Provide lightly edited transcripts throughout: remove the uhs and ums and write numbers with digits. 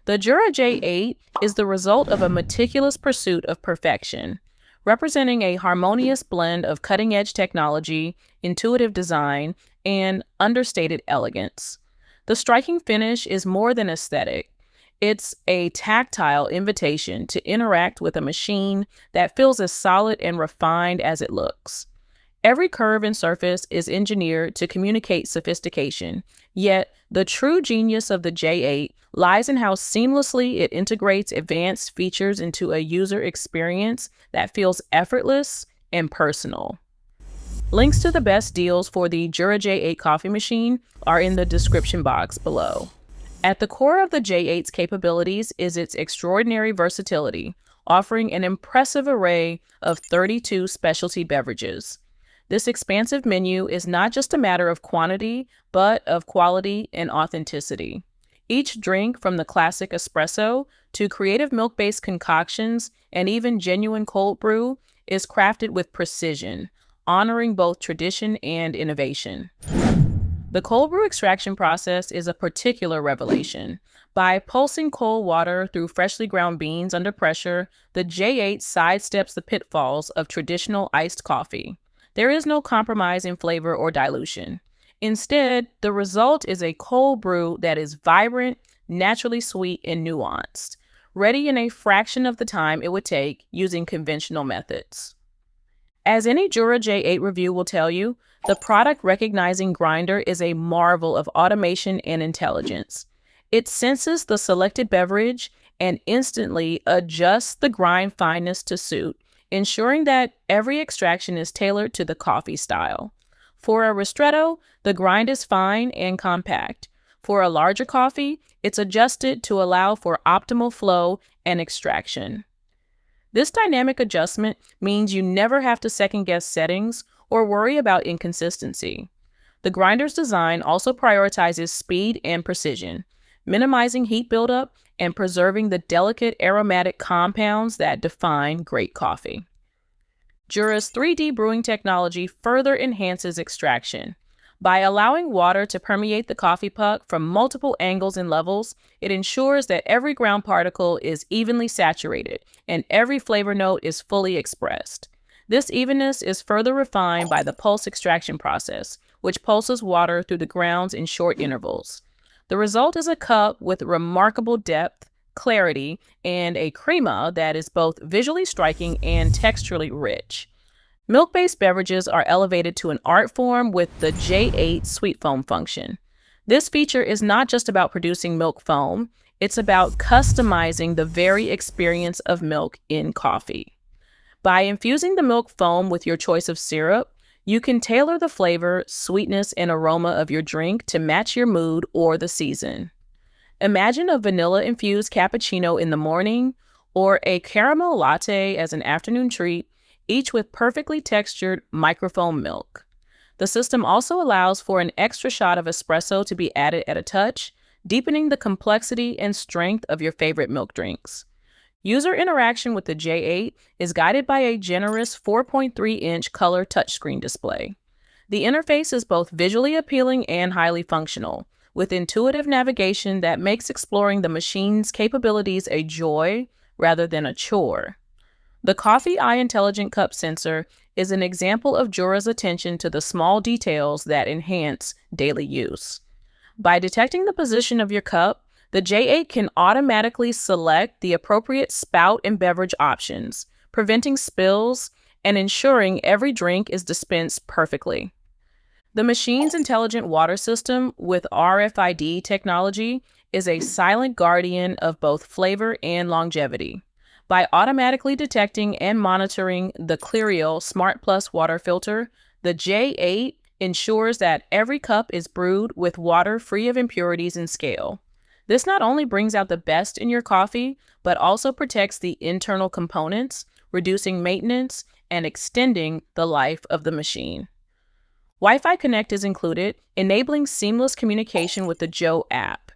The Jura J8 is the result of a meticulous pursuit of perfection, representing a harmonious blend of cutting-edge technology, intuitive design, and understated elegance. The striking finish is more than aesthetic. It's a tactile invitation to interact with a machine that feels as solid and refined as it looks. Every curve and surface is engineered to communicate sophistication, yet the true genius of the J8 lies in how seamlessly it integrates advanced features into a user experience that feels effortless and personal. Links to the best deals for the Jura J8 coffee machine are in the description box below. At the core of the J8's capabilities is its extraordinary versatility, offering an impressive array of 32 specialty beverages. This expansive menu is not just a matter of quantity, but of quality and authenticity. Each drink, from the classic espresso to creative milk-based concoctions and even genuine cold brew, is crafted with precision, honoring both tradition and innovation. The cold brew extraction process is a particular revelation. By pulsing cold water through freshly ground beans under pressure, the J8 sidesteps the pitfalls of traditional iced coffee. There is no compromise in flavor or dilution. Instead, the result is a cold brew that is vibrant, naturally sweet, and nuanced, ready in a fraction of the time it would take using conventional methods. As any Jura J8 review will tell you, the product recognizing grinder is a marvel of automation and intelligence. It senses the selected beverage and instantly adjusts the grind fineness to suit, ensuring that every extraction is tailored to the coffee style. For a ristretto, the grind is fine and compact. For a larger coffee, it's adjusted to allow for optimal flow and extraction. This dynamic adjustment means you never have to second-guess settings or worry about inconsistency. The grinder's design also prioritizes speed and precision, minimizing heat buildup and preserving the delicate aromatic compounds that define great coffee. Jura's 3D brewing technology further enhances extraction. By allowing water to permeate the coffee puck from multiple angles and levels, it ensures that every ground particle is evenly saturated and every flavor note is fully expressed. This evenness is further refined by the pulse extraction process, which pulses water through the grounds in short intervals. The result is a cup with remarkable depth, clarity, and a crema that is both visually striking and texturally rich. Milk-based beverages are elevated to an art form with the J8 sweet foam function. This feature is not just about producing milk foam, it's about customizing the very experience of milk in coffee. By infusing the milk foam with your choice of syrup, you can tailor the flavor, sweetness, and aroma of your drink to match your mood or the season. Imagine a vanilla-infused cappuccino in the morning or a caramel latte as an afternoon treat, each with perfectly textured microfoam milk. The system also allows for an extra shot of espresso to be added at a touch, deepening the complexity and strength of your favorite milk drinks. User interaction with the J8 is guided by a generous 4.3-inch color touchscreen display. The interface is both visually appealing and highly functional, with intuitive navigation that makes exploring the machine's capabilities a joy rather than a chore. The Coffee Eye Intelligent Cup Sensor is an example of Jura's attention to the small details that enhance daily use. By detecting the position of your cup, the J8 can automatically select the appropriate spout and beverage options, preventing spills and ensuring every drink is dispensed perfectly. The machine's intelligent water system with RFID technology is a silent guardian of both flavor and longevity. By automatically detecting and monitoring the Cleario Smart Plus water filter, the J8 ensures that every cup is brewed with water free of impurities and scale. This not only brings out the best in your coffee, but also protects the internal components, reducing maintenance and extending the life of the machine. Wi-Fi Connect is included, enabling seamless communication with the Joe app.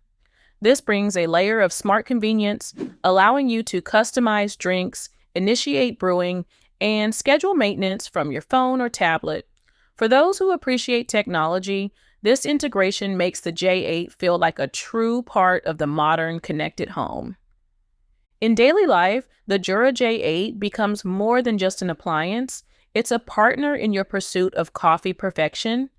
This brings a layer of smart convenience, allowing you to customize drinks, initiate brewing, and schedule maintenance from your phone or tablet. For those who appreciate technology, This integration makes the J8 feel like a true part of the modern connected home. In daily life, the Jura J8 becomes more than just an appliance. It's a partner in your pursuit of coffee perfection.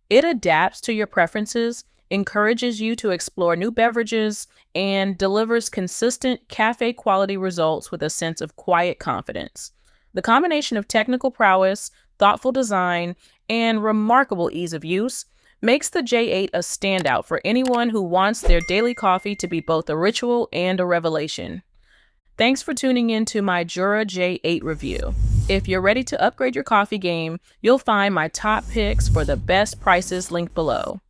It adapts to your preferences, encourages you to explore new beverages, and delivers consistent cafe-quality results with a sense of quiet confidence. The combination of technical prowess, thoughtful design, and remarkable ease of use makes the J8 a standout for anyone who wants their daily coffee to be both a ritual and a revelation. Thanks for tuning in to my Jura J8 review. If you're ready to upgrade your coffee game, you'll find my top picks for the best prices linked below.